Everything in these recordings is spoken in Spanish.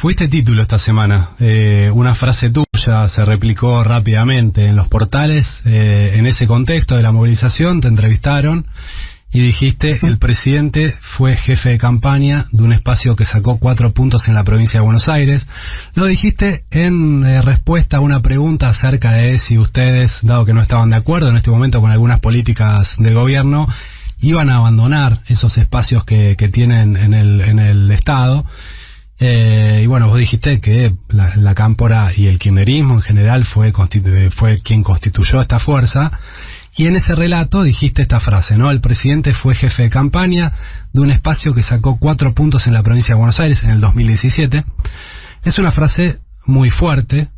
Fuiste título esta semana. Una frase tuya se replicó rápidamente en los portales. En ese contexto de la movilización te entrevistaron y dijiste: el presidente fue jefe de campaña de un espacio que sacó 4 puntos en la provincia de Buenos Aires. Lo dijiste en respuesta a una pregunta acerca de si ustedes, dado que no estaban de acuerdo en este momento con algunas políticas del gobierno, iban a abandonar esos espacios que tienen en el Estado. Y bueno, vos dijiste que la Cámpora y el kirchnerismo en general fue quien constituyó esta fuerza, y en ese relato dijiste esta frase, ¿no? El presidente fue jefe de campaña de un espacio que sacó 4 puntos en la provincia de Buenos Aires en el 2017. Es una frase muy fuerte,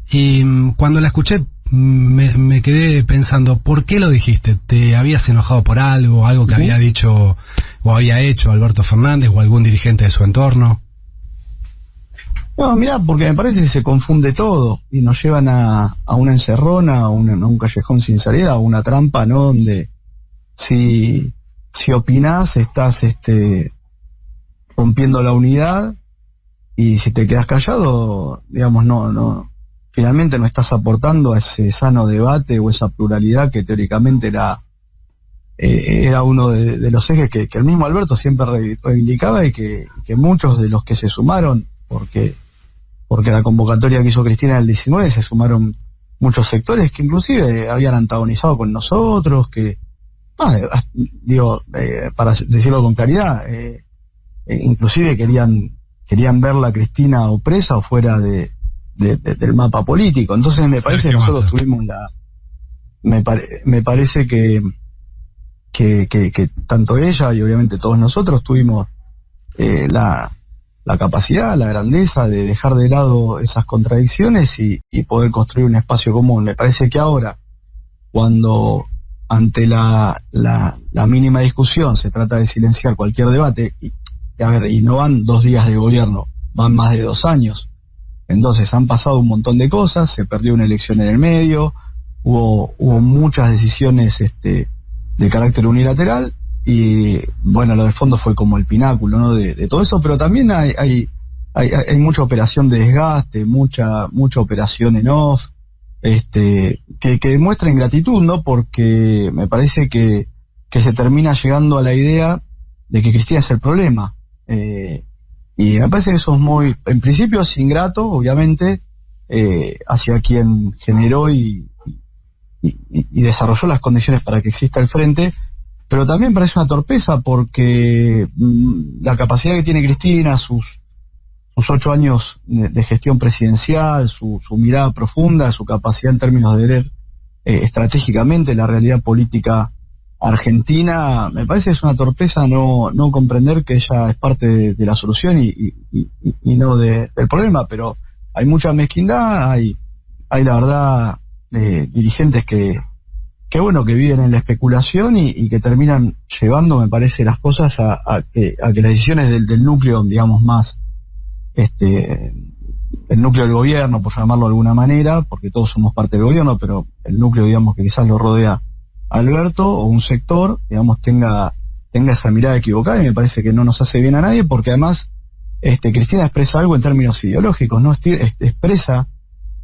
y cuando la escuché me quedé pensando, ¿por qué lo dijiste? ¿Te habías enojado por algo que había dicho o había hecho Alberto Fernández o algún dirigente de su entorno? No, mirá, porque me parece que se confunde todo y nos llevan a una encerrona, a un callejón sin salida, a una trampa, ¿no? Donde si opinás estás rompiendo la unidad, y si te quedas callado, digamos, finalmente no estás aportando a ese sano debate o esa pluralidad que teóricamente era uno de los ejes que el mismo Alberto siempre reivindicaba, y que muchos de los que se sumaron, porque la convocatoria que hizo Cristina en el 19 se sumaron muchos sectores que inclusive habían antagonizado con nosotros, para decirlo con claridad, inclusive querían verla a Cristina o presa o fuera del mapa político. Entonces me parece que nosotros tuvimos me parece que tanto ella y obviamente todos nosotros tuvimos la capacidad, la grandeza de dejar de lado esas contradicciones y poder construir un espacio común. Me parece que ahora, cuando ante la mínima discusión se trata de silenciar cualquier debate, y no van 2 días de gobierno, van más de 2 años, entonces han pasado un montón de cosas, se perdió una elección en el medio, hubo muchas decisiones de carácter unilateral, y bueno, lo de fondo fue como el pináculo, ¿no? de todo eso, pero también hay mucha operación de desgaste, mucha operación en off, que demuestra ingratitud, ¿no? Porque me parece que se termina llegando a la idea de que Cristina es el problema, y me parece que eso es muy, en principio es ingrato, obviamente, hacia quien generó y desarrolló las condiciones para que exista el frente. Pero también parece una torpeza, porque la capacidad que tiene Cristina, sus 8 años de gestión presidencial, su mirada profunda, su capacidad en términos de ver estratégicamente la realidad política argentina, me parece que es una torpeza no comprender que ella es parte de la solución y no del problema. Pero hay mucha mezquindad, hay la verdad dirigentes que viven en la especulación y que terminan llevando, me parece, las cosas a que las decisiones del núcleo, digamos, más el núcleo del gobierno, por llamarlo de alguna manera, porque todos somos parte del gobierno, pero el núcleo, digamos, que quizás lo rodea a Alberto o un sector, digamos, tenga esa mirada equivocada, y me parece que no nos hace bien a nadie, porque además Cristina expresa algo en términos ideológicos, ¿no? Expresa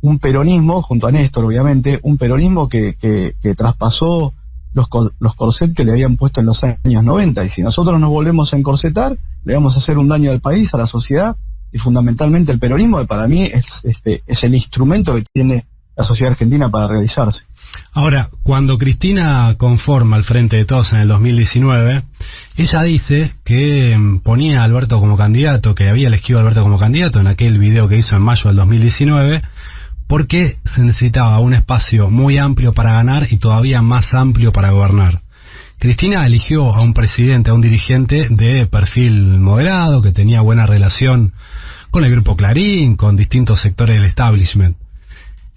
un peronismo, junto a Néstor obviamente, un peronismo que traspasó los corsets que le habían puesto en los años 90, y si nosotros nos volvemos a encorsetar, le vamos a hacer un daño al país, a la sociedad, y fundamentalmente el peronismo, que para mí es el instrumento que tiene la sociedad argentina para realizarse. Ahora, cuando Cristina conforma el Frente de Todos en el 2019, ella dice que ponía a Alberto como candidato, que había elegido a Alberto como candidato en aquel video que hizo en mayo del 2019, porque se necesitaba un espacio muy amplio para ganar y todavía más amplio para gobernar. Cristina eligió a un presidente, a un dirigente de perfil moderado, que tenía buena relación con el Grupo Clarín, con distintos sectores del establishment.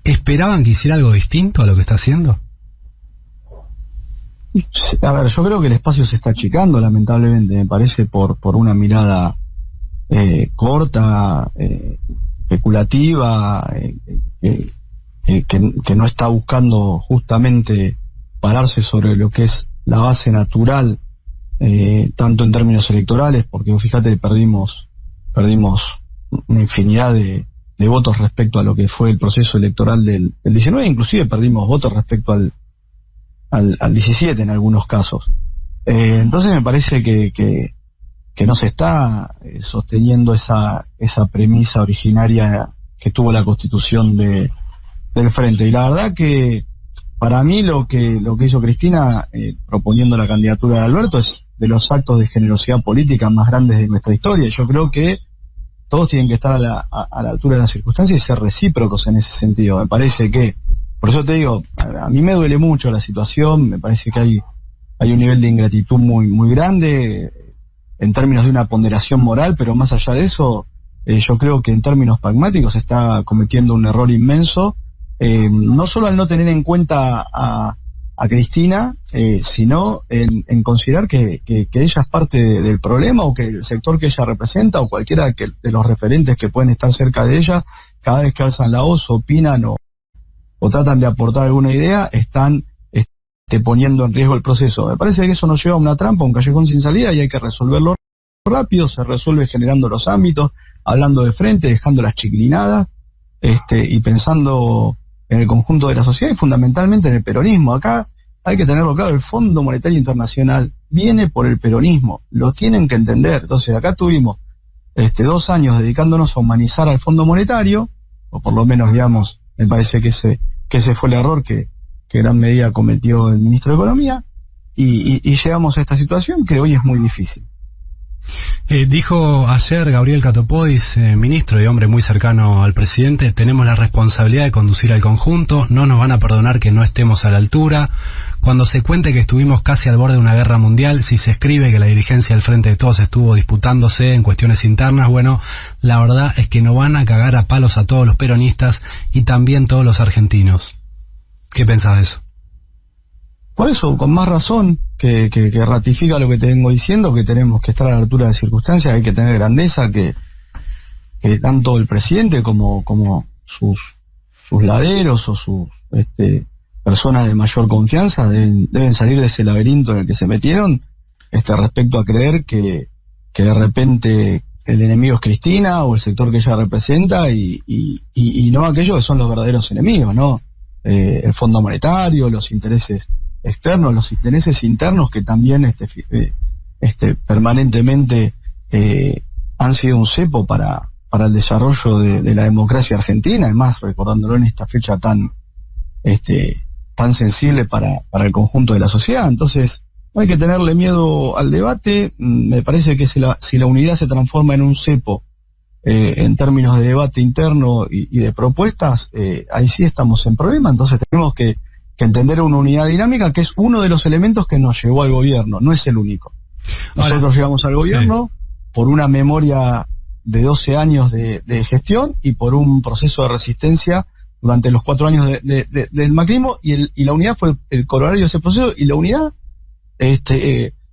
¿Esperaban que hiciera algo distinto a lo que está haciendo? A ver, yo creo que el espacio se está achicando, lamentablemente, me parece, por una mirada corta, especulativa, que no está buscando justamente pararse sobre lo que es la base natural, tanto en términos electorales, porque fíjate, perdimos una infinidad de votos respecto a lo que fue el proceso electoral del 19, inclusive perdimos votos respecto al 17 en algunos casos. Entonces me parece que no se está sosteniendo esa premisa originaria que tuvo la constitución del Frente. Y la verdad que para mí lo que hizo Cristina proponiendo la candidatura de Alberto es de los actos de generosidad política más grandes de nuestra historia. Yo creo que todos tienen que estar a la altura de las circunstancias y ser recíprocos en ese sentido. Me parece que, por eso te digo, a mí me duele mucho la situación, me parece que hay un nivel de ingratitud muy, muy grande en términos de una ponderación moral, pero más allá de eso, yo creo que en términos pragmáticos se está cometiendo un error inmenso, no solo al no tener en cuenta a Cristina, sino en considerar que ella es parte del problema, o que el sector que ella representa, o cualquiera de los referentes que pueden estar cerca de ella, cada vez que alzan la voz, opinan o tratan de aportar alguna idea, están poniendo en riesgo el proceso. Me parece que eso nos lleva a una trampa, un callejón sin salida, y hay que resolverlo rápido. Se resuelve generando los ámbitos, hablando de frente, dejando las chiquilinadas, y pensando en el conjunto de la sociedad y fundamentalmente en el peronismo. Acá hay que tenerlo claro, el Fondo Monetario Internacional viene por el peronismo, lo tienen que entender. Entonces acá tuvimos 2 años dedicándonos a humanizar al Fondo Monetario, o por lo menos, digamos, me parece que ese fue el error que gran medida cometió el ministro de Economía, y llegamos a esta situación que hoy es muy difícil. Dijo ayer Gabriel Catopodis, ministro y hombre muy cercano al presidente: tenemos la responsabilidad de conducir al conjunto, no nos van a perdonar que no estemos a la altura. Cuando se cuente que estuvimos casi al borde de una guerra mundial, si se escribe que la dirigencia del Frente de Todos estuvo disputándose en cuestiones internas, bueno, la verdad es que nos van a cagar a palos a todos los peronistas y también todos los argentinos. ¿Qué pensás de eso? Por eso, con más razón, que ratifica lo que te vengo diciendo, que tenemos que estar a la altura de circunstancias, hay que tener grandeza, que tanto el presidente como sus laderos o sus personas de mayor confianza deben salir de ese laberinto en el que se metieron, respecto a creer que de repente el enemigo es Cristina o el sector que ella representa, y no aquellos que son los verdaderos enemigos, ¿no? El Fondo Monetario, los intereses externos, los intereses internos que también permanentemente han sido un cepo para el desarrollo de la democracia argentina, además recordándolo en esta fecha tan sensible para el conjunto de la sociedad. Entonces no hay que tenerle miedo al debate. Me parece que si la unidad se transforma en un cepo en términos de debate interno y de propuestas, ahí sí estamos en problema. Entonces tenemos que entender una unidad dinámica, que es uno de los elementos que nos llevó al gobierno, no es el único. Nosotros llegamos al gobierno por una memoria de 12 años de gestión y por un proceso de resistencia durante los 4 años del macrismo, y la unidad fue el corolario de ese proceso, y la unidad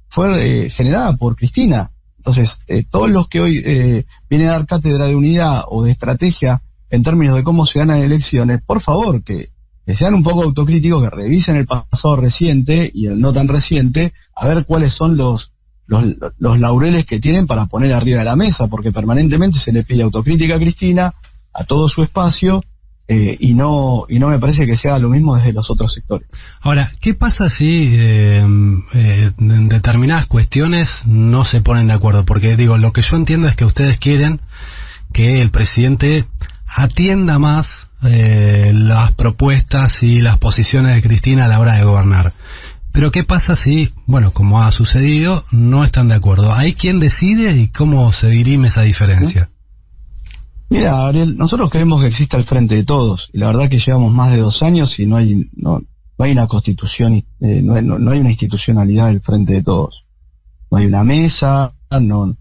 fue generada por Cristina. Entonces, todos los que hoy vienen a dar cátedra de unidad o de estrategia en términos de cómo se ganan elecciones, por favor, que sean un poco autocríticos, que revisen el pasado reciente y el no tan reciente, a ver cuáles son los laureles que tienen para poner arriba de la mesa, porque permanentemente se le pide autocrítica a Cristina, a todo su espacio, y no me parece que se haga lo mismo desde los otros sectores. Ahora, ¿qué pasa si en determinadas cuestiones no se ponen de acuerdo? Porque digo, lo que yo entiendo es que ustedes quieren que el presidente atienda más las propuestas y las posiciones de Cristina a la hora de gobernar. Pero ¿qué pasa si, bueno, como ha sucedido, no están de acuerdo? ¿Hay quien decide y cómo se dirime esa diferencia? Mira, Ariel, nosotros queremos que exista el Frente de Todos, y la verdad que llevamos más de 2 años y no hay una constitución, no hay una institucionalidad del Frente de Todos. No hay una mesa, no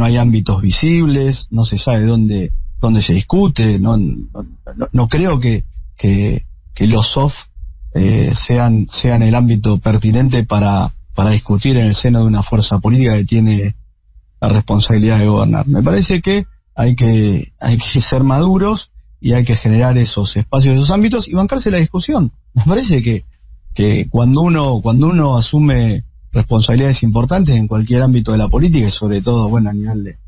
hay ámbitos visibles, no se sabe dónde se discute, no creo que los soft sean el ámbito pertinente para discutir en el seno de una fuerza política que tiene la responsabilidad de gobernar. Me parece que hay que ser maduros y hay que generar esos espacios, esos ámbitos y bancarse la discusión. Me parece que cuando uno asume responsabilidades importantes en cualquier ámbito de la política, y sobre todo, bueno, a nivel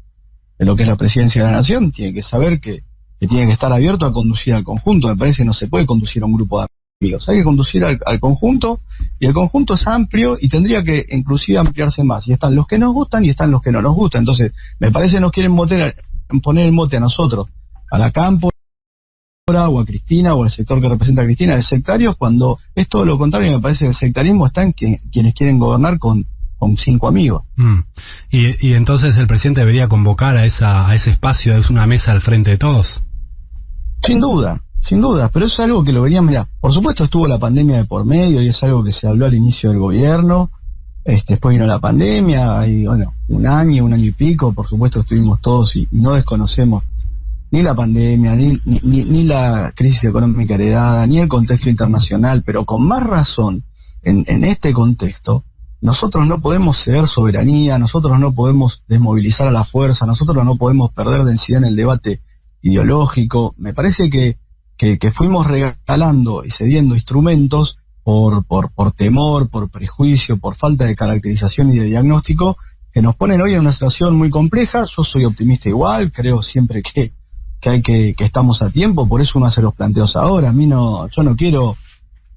lo que es la presidencia de la Nación, tiene que saber que tiene que estar abierto a conducir al conjunto. Me parece que no se puede conducir a un grupo de amigos, hay que conducir al conjunto, y el conjunto es amplio y tendría que inclusive ampliarse más, y están los que nos gustan y están los que no nos gustan. Entonces me parece que nos quieren poner el mote a nosotros, a la Cámpora o a Cristina o al sector que representa a Cristina de sectarios, cuando es todo lo contrario. Me parece que el sectarismo está en quienes quieren gobernar con 5 amigos. Y entonces el presidente debería convocar a ese espacio, es una mesa al frente de todos. Sin duda, pero es algo que lo verían, mirá, por supuesto estuvo la pandemia de por medio y es algo que se habló al inicio del gobierno, después vino la pandemia y bueno, un año y pico, por supuesto estuvimos todos y no desconocemos ni la pandemia, ni la crisis económica heredada, ni el contexto internacional, pero con más razón, en este contexto, nosotros no podemos ceder soberanía, nosotros no podemos desmovilizar a la fuerza, nosotros no podemos perder densidad en el debate ideológico. Me parece que fuimos regalando y cediendo instrumentos por temor, por prejuicio, por falta de caracterización y de diagnóstico, que nos ponen hoy en una situación muy compleja. Yo soy optimista igual, creo siempre que estamos a tiempo, por eso uno hace los planteos ahora. Yo no quiero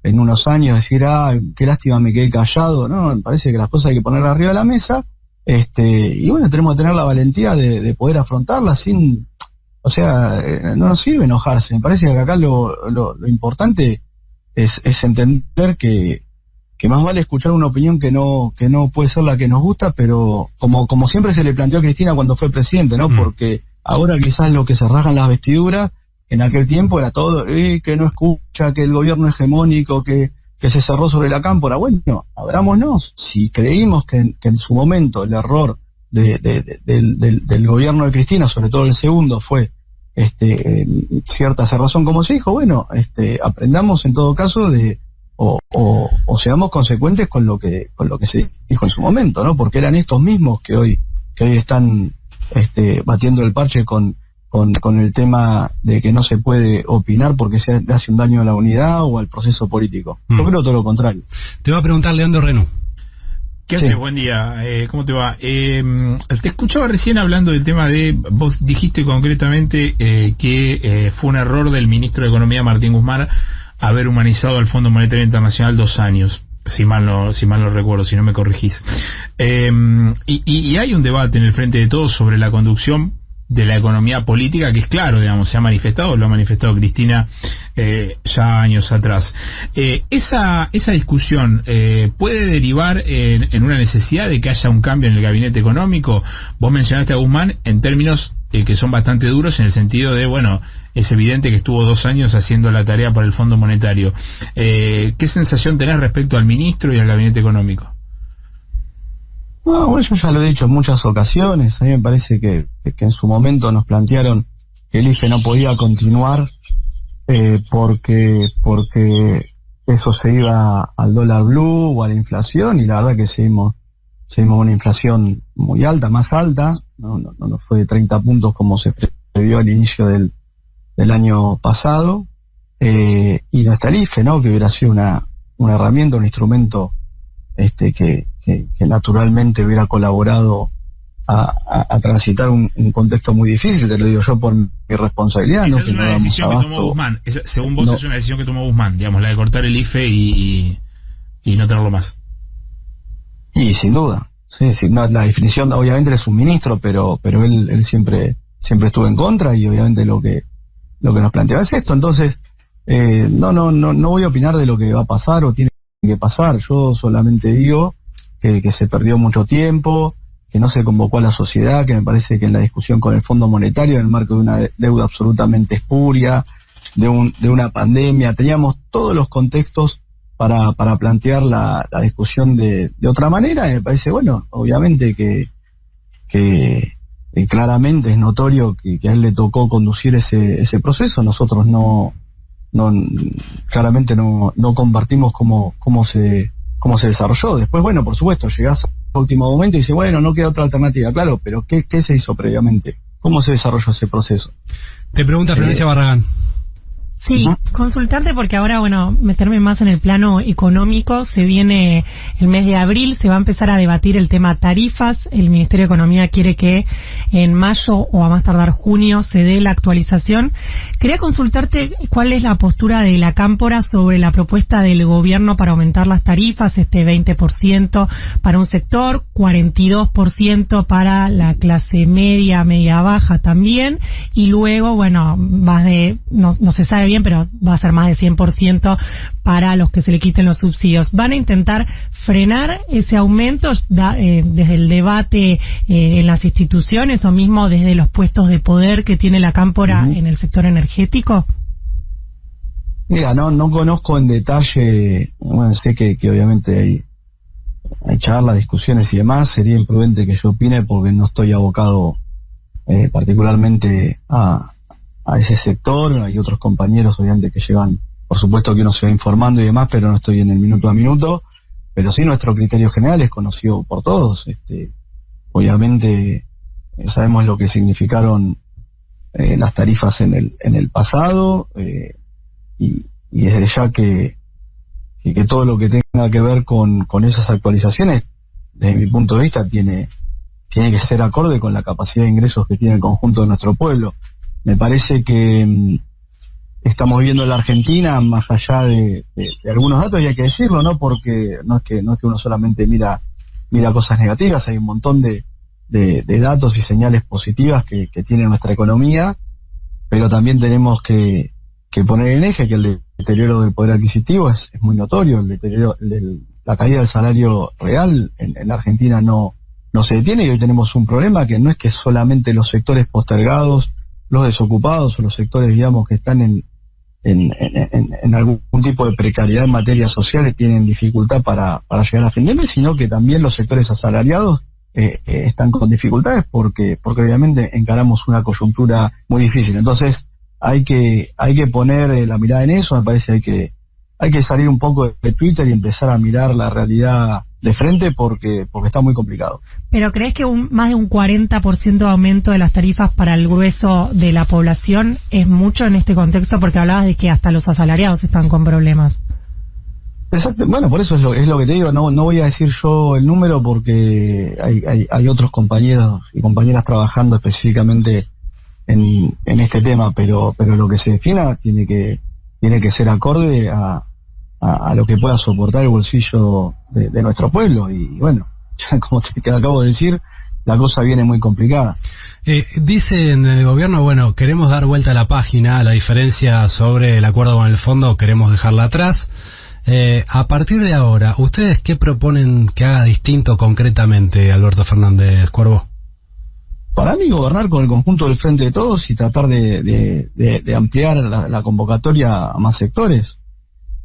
en unos años decir, qué lástima me quedé callado. No, me parece que las cosas hay que ponerlas arriba de la mesa, y bueno, tenemos que tener la valentía de poder afrontarlas sin, no nos sirve enojarse. Me parece que acá lo importante es entender que más vale escuchar una opinión que no puede ser la que nos gusta, pero como siempre se le planteó a Cristina cuando fue presidente, ¿no? Porque ahora quizás lo que se rasgan las vestiduras, en aquel tiempo era todo, que no escucha, que el gobierno hegemónico, que se cerró sobre la Cámpora. Bueno, abrámonos. Si creímos que en su momento el error del gobierno de Cristina, sobre todo el segundo, fue cierta cerrazón, como se dijo, bueno, aprendamos en todo caso o seamos consecuentes con lo que se dijo en su momento, ¿no? Porque eran estos mismos que hoy están batiendo el parche con el tema de que no se puede opinar porque se hace un daño a la unidad o al proceso político. Yo creo todo lo contrario. Te va a preguntar Leandro Renú. ¿Qué haces? Sí. Buen día, ¿cómo te va? Te escuchaba recién hablando del tema vos dijiste concretamente que fue un error del ministro de Economía, Martín Guzmán, haber humanizado al Fondo Monetario Internacional 2 años. Si mal no recuerdo, si no me corregís. Y hay un debate en el frente de todos sobre la conducción de la economía política, que es claro, digamos, lo ha manifestado Cristina ya años atrás. Esa discusión puede derivar en una necesidad de que haya un cambio en el gabinete económico. Vos mencionaste a Guzmán en términos que son bastante duros, en el sentido de, bueno, es evidente que estuvo 2 años haciendo la tarea para el Fondo Monetario. ¿Qué sensación tenés respecto al ministro y al gabinete económico? No, yo ya lo he dicho en muchas ocasiones. A mí me parece que en su momento nos plantearon que el IFE no podía continuar porque eso se iba al dólar blue o a la inflación, y la verdad que seguimos una inflación muy alta, más alta, no fue de 30 puntos como se previó al inicio del año pasado, y no está el IFE, ¿no? Que hubiera sido una herramienta, un instrumento que naturalmente hubiera colaborado a transitar un contexto muy difícil. Te lo digo yo por mi responsabilidad. Esa ¿no? Es una decisión que tomó Guzmán. Según vos, es una decisión que tomó Guzmán, digamos, la de cortar el IFE y no tenerlo más. Y sin duda, sí, no, la definición, obviamente él es un ministro, pero él siempre estuvo en contra, y obviamente lo que nos planteaba es esto. Entonces, no voy a opinar de lo que va a pasar o tiene que pasar. Yo solamente digo que se perdió mucho tiempo, que no se convocó a la sociedad, que me parece que en la discusión con el Fondo Monetario, en el marco de una deuda absolutamente espuria, de una pandemia, teníamos todos los contextos para plantear la discusión de otra manera. Me parece, bueno, obviamente que claramente es notorio que a él le tocó conducir ese proceso. Nosotros claramente no compartimos cómo se desarrolló. Después, bueno, por supuesto, llegás al último momento y dices, bueno, no queda otra alternativa. Claro, pero ¿qué se hizo previamente? ¿Cómo se desarrolló ese proceso? Te pregunta Florencia Barragán. Sí, consultarte porque ahora, bueno, meterme más en el plano económico, se viene el mes de abril, se va a empezar a debatir el tema tarifas, el Ministerio de Economía quiere que en mayo o a más tardar junio se dé la actualización. Quería consultarte cuál es la postura de la Cámpora sobre la propuesta del gobierno para aumentar las tarifas, 20% para un sector, 42% para la clase media, media baja también, y luego, bueno, más de, no se sabe bien, pero va a ser más de 100% para los que se le quiten los subsidios. ¿Van a intentar frenar ese aumento desde el debate en las instituciones o mismo desde los puestos de poder que tiene la Cámpora en el sector energético? Mira, no conozco en detalle, bueno, sé que obviamente hay charlas, discusiones y demás, sería imprudente que yo opine porque no estoy abocado particularmente a ese sector. Hay otros compañeros obviamente que llevan, por supuesto que uno se va informando y demás, pero no estoy en el minuto a minuto, pero sí nuestro criterio general es conocido por todos. Obviamente sabemos lo que significaron las tarifas en el pasado, y desde ya que todo lo que tenga que ver con esas actualizaciones, desde mi punto de vista, tiene que ser acorde con la capacidad de ingresos que tiene el conjunto de nuestro pueblo. Me parece que estamos viendo en la Argentina, más allá de algunos datos, y hay que decirlo, ¿no? Porque no es que uno solamente mira cosas negativas, hay un montón de datos y señales positivas que tiene nuestra economía, pero también tenemos que poner en eje que el deterioro del poder adquisitivo es muy notorio. El deterioro, la caída del salario real en la Argentina no se detiene, y hoy tenemos un problema que no es que solamente los sectores postergados, los desocupados o los sectores, digamos, que están en algún tipo de precariedad en materias sociales tienen dificultad para llegar a fin de mes, sino que también los sectores asalariados están con dificultades porque obviamente encaramos una coyuntura muy difícil. Entonces hay que poner la mirada en eso. Me parece que hay que salir un poco de Twitter y empezar a mirar la realidad de frente porque está muy complicado. ¿Pero crees que más de un 40% de aumento de las tarifas para el grueso de la población es mucho en este contexto? Porque hablabas de que hasta los asalariados están con problemas. Exacto. Bueno, por eso es lo que te digo. No voy a decir yo el número porque hay otros compañeros y compañeras trabajando específicamente en este tema, pero lo que se defina tiene que ser acorde a lo que pueda soportar el bolsillo de nuestro pueblo. Y bueno, ya como te acabo de decir, la cosa viene muy complicada. Dicen en el gobierno, bueno, queremos dar vuelta a la página, la diferencia sobre el acuerdo con el fondo queremos dejarla atrás. A partir de ahora, ¿ustedes qué proponen que haga distinto concretamente, Alberto Fernández Cuervo? Para mí, gobernar con el conjunto del Frente de Todos y tratar de ampliar la convocatoria a más sectores.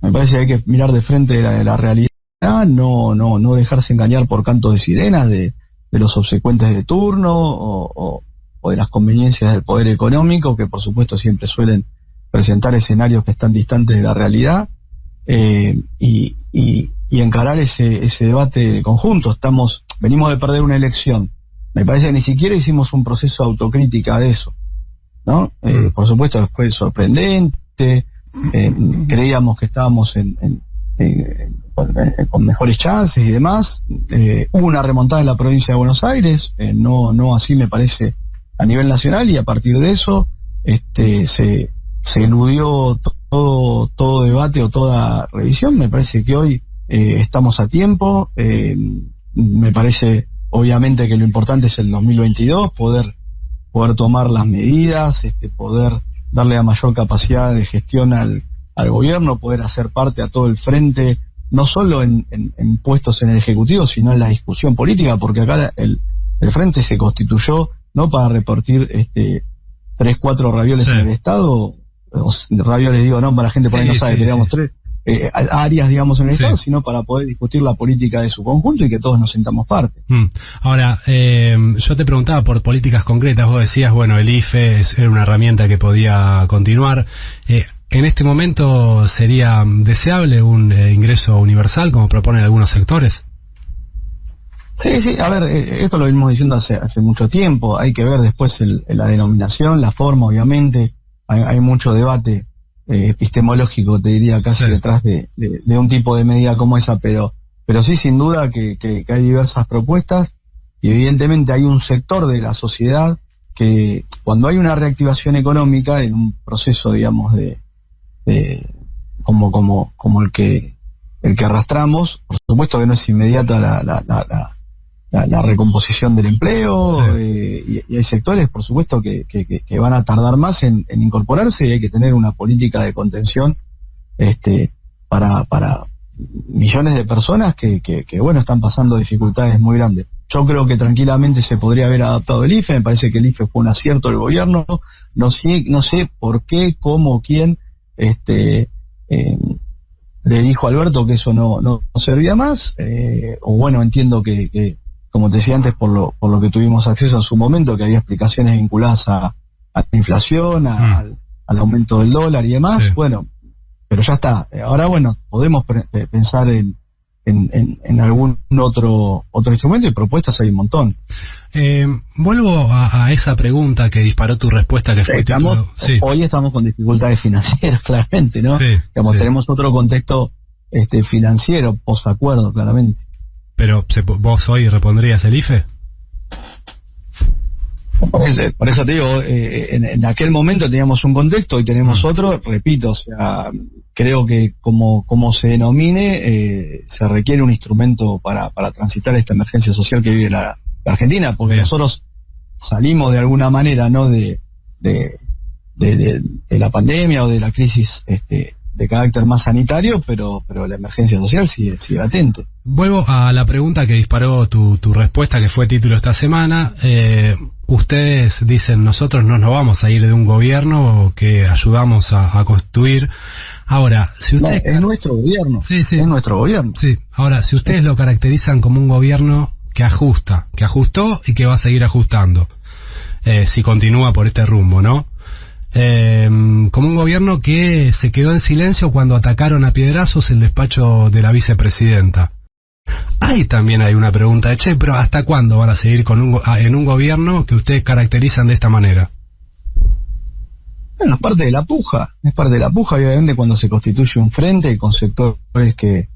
Me parece que hay que mirar de frente la realidad, no dejarse engañar por cantos de sirenas de los obsecuentes de turno o de las conveniencias del poder económico, que por supuesto siempre suelen presentar escenarios que están distantes de la realidad, y encarar ese debate conjunto. Venimos de perder una elección. Me parece que ni siquiera hicimos un proceso de autocrítica de eso, ¿no? Por supuesto fue sorprendente. Creíamos que estábamos con mejores chances y demás. Hubo una remontada en la provincia de Buenos Aires, no así me parece a nivel nacional, y a partir de eso se eludió todo debate o toda revisión. Me parece que hoy estamos a tiempo. Me parece obviamente que lo importante es el 2022, poder tomar las medidas, poder darle a mayor capacidad de gestión al gobierno, poder hacer parte a todo el frente, no solo en puestos en el Ejecutivo, sino en la discusión política, porque acá el frente se constituyó no para repartir 3-4 ravioles en el Estado, ravioles digo, no, para la gente por ahí no sabe, que digamos 3 áreas, digamos, en el Estado, sino para poder discutir la política de su conjunto y que todos nos sintamos parte. Ahora, yo te preguntaba por políticas concretas. Vos decías, bueno, el IFE era una herramienta que podía continuar. ¿En este momento sería deseable un ingreso universal, como proponen algunos sectores? Sí, a ver, esto lo venimos diciendo hace mucho tiempo. Hay que ver después la denominación, la forma, obviamente. Hay mucho debate epistemológico, te diría, casi detrás de un tipo de medida como esa, pero sí, sin duda que hay diversas propuestas, y evidentemente hay un sector de la sociedad que cuando hay una reactivación económica en un proceso, digamos, como el que arrastramos, por supuesto que no es inmediata la recomposición del empleo, y hay sectores, por supuesto, que van a tardar más en incorporarse, y hay que tener una política de contención para millones de personas que bueno, están pasando dificultades muy grandes. Yo creo que tranquilamente se podría haber adaptado el IFE, me parece que el IFE fue un acierto del gobierno, no sé por qué, cómo, quién le dijo a Alberto que eso no servía más, o bueno, entiendo que como te decía antes, por lo que tuvimos acceso en su momento, que había explicaciones vinculadas a la inflación, al aumento del dólar y demás, bueno, pero ya está. Ahora, bueno, podemos pensar en algún otro instrumento, y propuestas hay un montón. Vuelvo a esa pregunta que disparó tu respuesta, que fue hoy estamos con dificultades financieras, claramente, ¿no? Tenemos otro contexto financiero, posacuerdo, claramente. Pero vos hoy repondrías el IFE. Por eso te digo, en aquel momento teníamos un contexto y tenemos otro, repito, o sea, creo que como se denomine, se requiere un instrumento para transitar esta emergencia social que vive la Argentina, porque nosotros salimos de alguna manera, ¿no?, de la pandemia o de la crisis de carácter más sanitario, pero la emergencia social sigue latente. Vuelvo a la pregunta que disparó tu respuesta, que fue título esta semana. Ustedes dicen, nosotros no nos vamos a ir de un gobierno que ayudamos a constituir. Ahora, si ustedes... es nuestro gobierno. Sí. Es nuestro gobierno. Sí. Ahora, si ustedes lo caracterizan como un gobierno que ajustó y que va a seguir ajustando, si continúa por este rumbo, ¿no? Como un gobierno que se quedó en silencio cuando atacaron a piedrazos el despacho de la vicepresidenta. Ahí también hay una pregunta de pero ¿hasta cuándo van a seguir en un gobierno que ustedes caracterizan de esta manera? Bueno, es parte de la puja, obviamente, cuando se constituye un frente con sectores que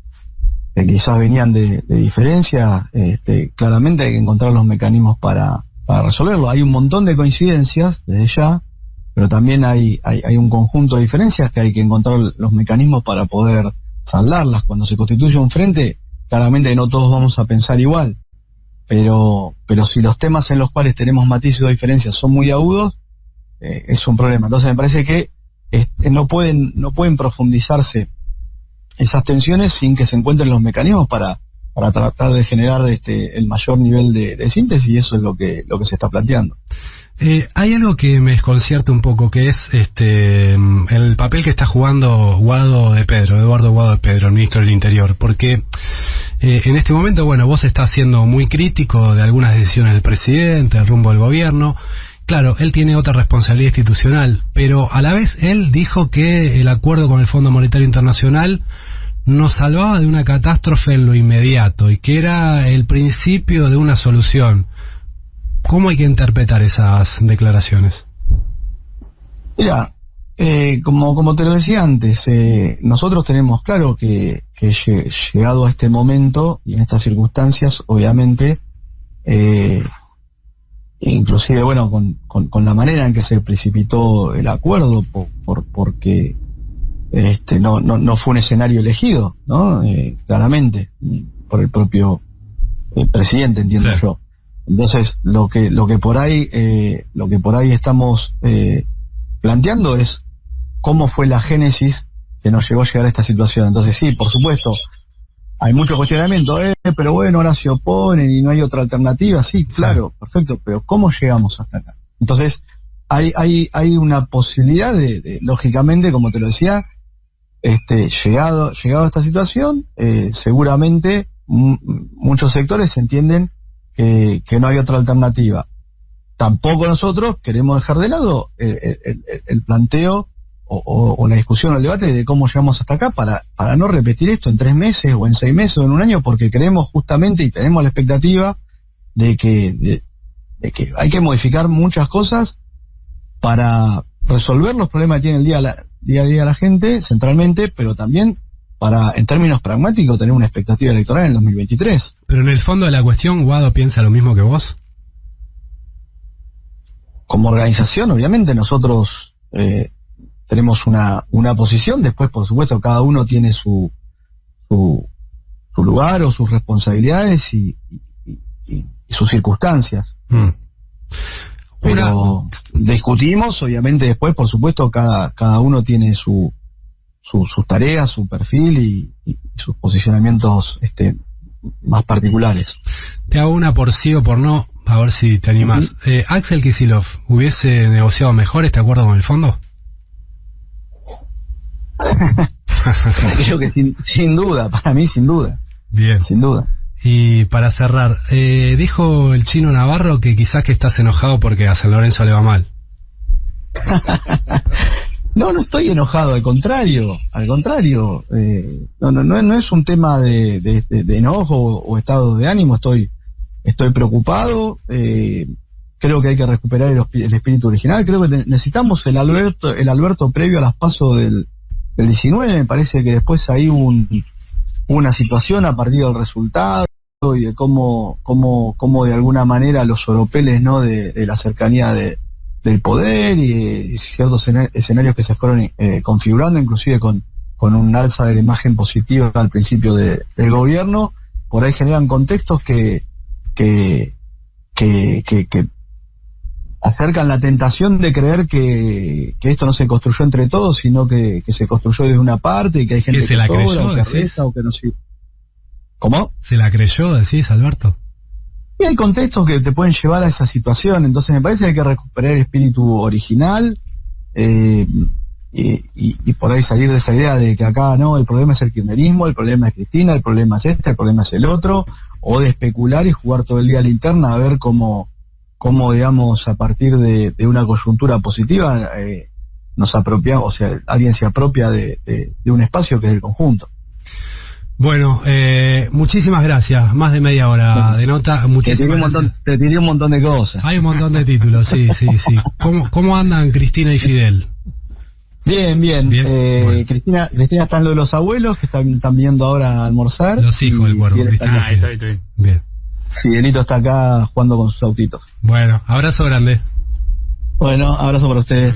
quizás venían de diferencia, claramente hay que encontrar los mecanismos para resolverlo. Hay un montón de coincidencias desde ya, pero también hay un conjunto de diferencias que hay que encontrar los mecanismos para poder saldarlas. Cuando se constituye un frente, claramente no todos vamos a pensar igual, pero si los temas en los cuales tenemos matices o diferencias son muy agudos, es un problema. Entonces me parece que no pueden profundizarse esas tensiones sin que se encuentren los mecanismos para tratar de generar el mayor nivel de síntesis, y eso es lo que se está planteando. Hay algo que me desconcierta un poco, que es el papel que está jugando Eduardo Guado de Pedro, el ministro del Interior, porque en este momento, bueno, vos estás siendo muy crítico de algunas decisiones del presidente, del rumbo del gobierno. Claro, él tiene otra responsabilidad institucional, pero a la vez él dijo que el acuerdo con el Fondo Monetario Internacional nos salvaba de una catástrofe en lo inmediato y que era el principio de una solución. ¿Cómo hay que interpretar esas declaraciones? Mira, como te lo decía antes, nosotros tenemos claro que llegado a este momento y en estas circunstancias, obviamente, inclusive, bueno, con la manera en que se precipitó el acuerdo, porque no fue un escenario elegido, ¿no? Claramente, por el propio presidente, entiendo yo. Entonces, lo que por ahí estamos planteando es cómo fue la génesis que nos llevó a llegar a esta situación. Entonces, sí, por supuesto, hay mucho cuestionamiento, pero bueno, ahora se oponen y no hay otra alternativa. Sí, claro, perfecto, pero ¿cómo llegamos hasta acá? Entonces, hay una posibilidad lógicamente, como te lo decía, llegado a esta situación, seguramente muchos sectores entienden que no hay otra alternativa. Tampoco nosotros queremos dejar de lado el planteo o la discusión o el debate de cómo llegamos hasta acá para no repetir esto en 3 meses o en 6 meses o en un año, porque creemos justamente y tenemos la expectativa de que hay que modificar muchas cosas para resolver los problemas que tiene día a día a la gente, centralmente, pero también para, en términos pragmáticos, tener una expectativa electoral en el 2023. Pero en el fondo de la cuestión, ¿Guado piensa lo mismo que vos? Como organización, obviamente, nosotros tenemos una posición, después, por supuesto, cada uno tiene su lugar o sus responsabilidades y sus circunstancias. Pero discutimos, obviamente, después, por supuesto, cada uno tiene sus tareas, su perfil y sus posicionamientos más particulares. Te hago una por sí o por no, a ver si te animás. Axel Kicillof, ¿hubiese negociado mejor este acuerdo con el fondo? Creo que sin duda, para mí sin duda. Bien. Sin duda. Y para cerrar, dijo el Chino Navarro que quizás que estás enojado porque a San Lorenzo le va mal. No estoy enojado, al contrario. No es un tema de enojo o estado de ánimo, estoy preocupado. Creo que hay que recuperar el espíritu original. Creo que necesitamos el Alberto previo a las PASO del 19. Me parece que después hay una situación a partir del resultado y de cómo de alguna manera los oropeles, ¿no?, de la cercanía del poder y ciertos escenarios que se fueron configurando, inclusive con un alza de la imagen positiva al principio del gobierno, por ahí generan contextos que acercan la tentación de creer que esto no se construyó entre todos, sino que se construyó desde una parte y que hay gente que se la sobra, creyó, o que resta, o que no sirve. ¿Cómo? ¿Se la creyó, decís, Alberto? Y hay contextos que te pueden llevar a esa situación, entonces me parece que hay que recuperar el espíritu original y por ahí salir de esa idea de que acá no, el problema es el kirchnerismo, el problema es Cristina, el problema es el problema es el otro, o de especular y jugar todo el día a la linterna a ver cómo digamos, a partir de una coyuntura positiva nos apropiamos, o sea, alguien se apropia de un espacio que es el conjunto. Bueno, muchísimas gracias, más de media hora de nota. Muchísimas gracias. Te tiré un montón de cosas. Hay un montón de títulos, sí. ¿Cómo andan Cristina y Fidel? Bien. Bueno. Cristina está en lo de los abuelos, que están viendo ahora a almorzar. Los hijos del cuerpo. Estoy. Bien. Fidelito está acá jugando con sus autitos. Bueno, abrazo grande. Bueno, abrazo para ustedes.